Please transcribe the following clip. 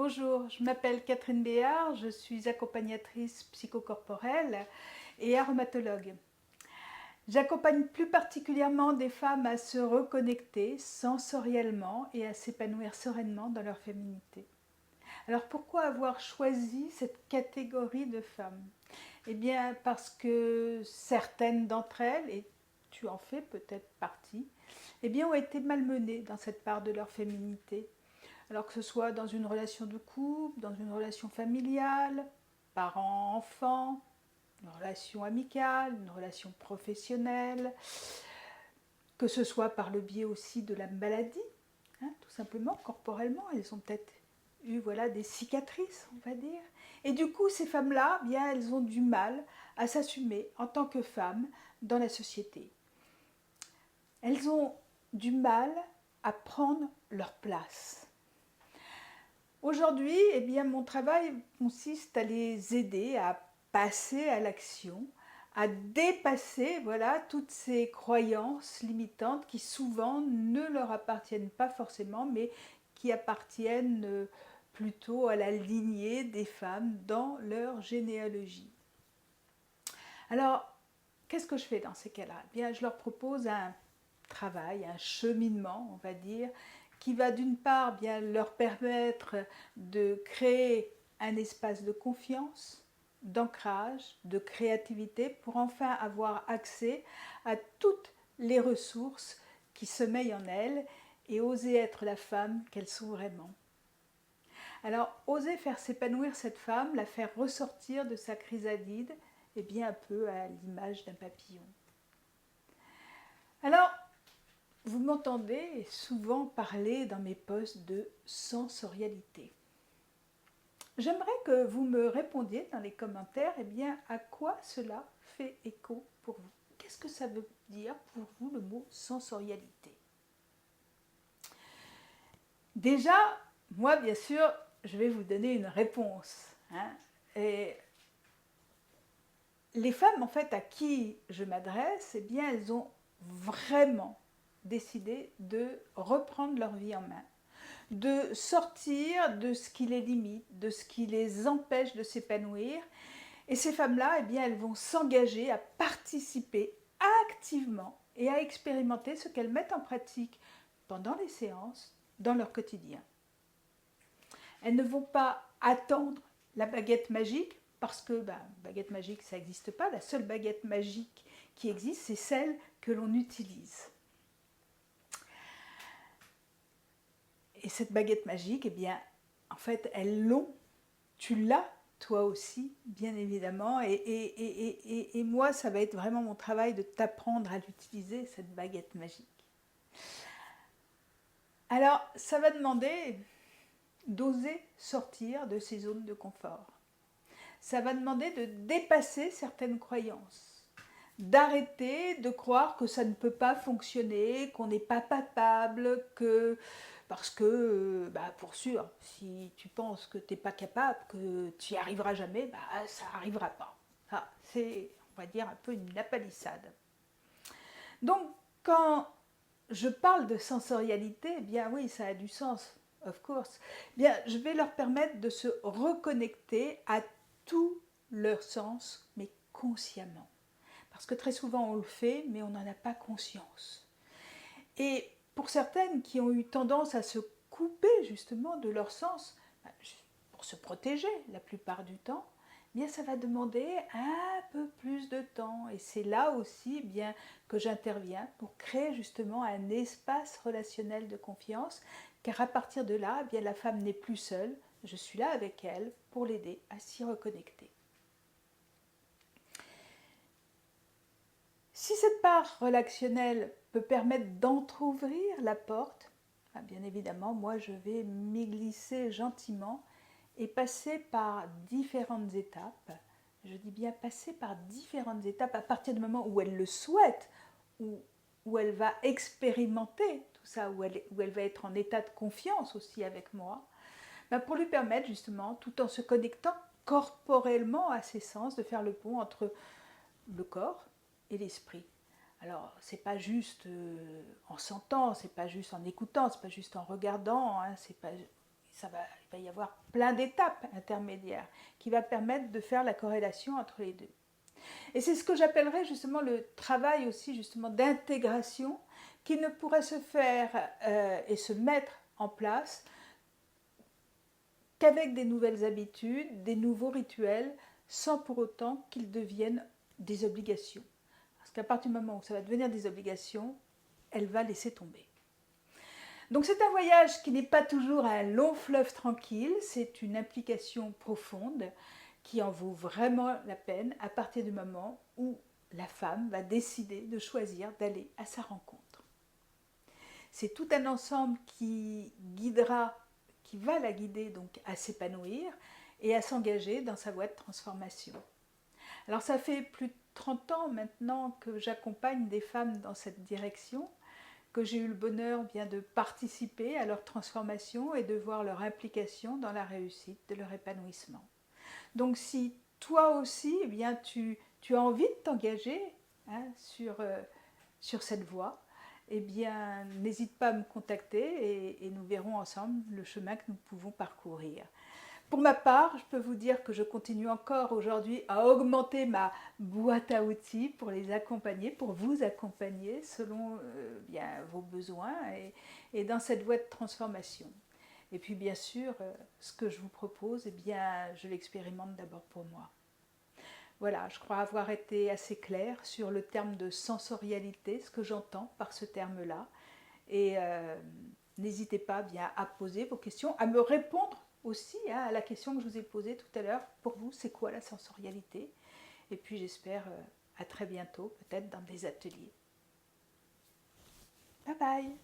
Bonjour, je m'appelle Catherine Béard, je suis accompagnatrice psychocorporelle et aromatologue. J'accompagne plus particulièrement des femmes à se reconnecter sensoriellement et à s'épanouir sereinement dans leur féminité. Alors pourquoi avoir choisi cette catégorie de femmes? Eh bien parce que certaines d'entre elles, et tu en fais peut-être partie, eh bien ont été malmenées dans cette part de leur féminité. Alors que ce soit dans une relation de couple, dans une relation familiale, parents-enfants, une relation amicale, une relation professionnelle, que ce soit par le biais aussi de la maladie, tout simplement, corporellement, elles ont peut-être eu des cicatrices, on va dire. Et du coup, ces femmes-là, bien, elles ont du mal à s'assumer en tant que femmes dans la société. Elles ont du mal à prendre leur place. Aujourd'hui, eh bien, mon travail consiste à les aider à passer à l'action, à dépasser toutes ces croyances limitantes qui souvent ne leur appartiennent pas forcément, mais qui appartiennent plutôt à la lignée des femmes dans leur généalogie. Alors, qu'est-ce que je fais dans ces cas-là? Eh bien, je leur propose un travail, un cheminement, on va dire, qui va d'une part bien leur permettre de créer un espace de confiance, d'ancrage, de créativité pour enfin avoir accès à toutes les ressources qui sommeillent en elles et oser être la femme qu'elles sont vraiment. Alors, oser faire s'épanouir cette femme, la faire ressortir de sa chrysalide, et bien un peu à l'image d'un papillon. Alors, vous m'entendez souvent parler dans mes posts de sensorialité. J'aimerais que vous me répondiez dans les commentaires à quoi cela fait écho pour vous. Qu'est-ce que ça veut dire pour vous le mot sensorialité? Déjà, moi bien sûr, je vais vous donner une réponse. Et les femmes en fait à qui je m'adresse, elles ont vraiment décidé de reprendre leur vie en main, de sortir de ce qui les limite, de ce qui les empêche de s'épanouir. Et ces femmes-là, elles vont s'engager à participer activement et à expérimenter ce qu'elles mettent en pratique pendant les séances, dans leur quotidien. Elles ne vont pas attendre la baguette magique, parce que baguette magique, ça n'existe pas. La seule baguette magique qui existe, c'est celle que l'on utilise. Et cette baguette magique, en fait, elles l'ont. Tu l'as, toi aussi, bien évidemment. Et moi, ça va être vraiment mon travail de t'apprendre à l'utiliser, cette baguette magique. Alors, ça va demander d'oser sortir de ces zones de confort. Ça va demander de dépasser certaines croyances, d'arrêter de croire que ça ne peut pas fonctionner, qu'on n'est pas capable, parce que, pour sûr, si tu penses que tu n'es pas capable, que tu n'y arriveras jamais, ça n'arrivera pas. Ça, c'est, on va dire, un peu une lapalissade. Donc, quand je parle de sensorialité, oui, ça a du sens, of course. Je vais leur permettre de se reconnecter à tout leur sens, mais consciemment. Parce que très souvent on le fait, mais on n'en a pas conscience. Et pour certaines qui ont eu tendance à se couper justement de leur sens, pour se protéger la plupart du temps, ça va demander un peu plus de temps. Et c'est là aussi que j'interviens pour créer justement un espace relationnel de confiance, car à partir de là, la femme n'est plus seule, je suis là avec elle pour l'aider à s'y reconnecter. Si cette part relationnelle peut permettre d'entrouvrir la porte, bien évidemment, moi je vais m'y glisser gentiment et passer par différentes étapes. Je dis bien passer par différentes étapes à partir du moment où elle le souhaite, où elle va expérimenter tout ça, où elle va être en état de confiance aussi avec moi, pour lui permettre justement, tout en se connectant corporellement à ses sens, de faire le pont entre le corps et l'esprit. Alors, c'est pas juste en sentant, c'est pas juste en écoutant, c'est pas juste en regardant, c'est pas il va y avoir plein d'étapes intermédiaires qui va permettre de faire la corrélation entre les deux. Et c'est ce que j'appellerais justement le travail aussi justement d'intégration qui ne pourrait se faire et se mettre en place qu'avec des nouvelles habitudes, des nouveaux rituels, sans pour autant qu'ils deviennent des obligations. Parce qu'à partir du moment où ça va devenir des obligations, elle va laisser tomber. Donc c'est un voyage qui n'est pas toujours un long fleuve tranquille, c'est une implication profonde qui en vaut vraiment la peine à partir du moment où la femme va décider de choisir d'aller à sa rencontre. C'est tout un ensemble qui va la guider donc à s'épanouir et à s'engager dans sa voie de transformation. Alors ça fait plus de 30 ans maintenant que j'accompagne des femmes dans cette direction, que j'ai eu le bonheur bien de participer à leur transformation et de voir leur implication dans la réussite de leur épanouissement. Donc si toi aussi eh bien, tu as envie de t'engager sur cette voie, eh bien n'hésite pas à me contacter et nous verrons ensemble le chemin que nous pouvons parcourir. Pour ma part, je peux vous dire que je continue encore aujourd'hui à augmenter ma boîte à outils pour les accompagner, pour vous accompagner selon bien, vos besoins et dans cette voie de transformation. Et puis bien sûr, ce que je vous propose, eh bien, je l'expérimente d'abord pour moi. Voilà, je crois avoir été assez claire sur le terme de sensorialité, ce que j'entends par ce terme-là. Et n'hésitez pas bien à poser vos questions, à me répondre aussi à la question que je vous ai posée tout à l'heure. Pour vous, c'est quoi la sensorialité? Et puis j'espère à très bientôt, peut-être dans des ateliers. Bye bye!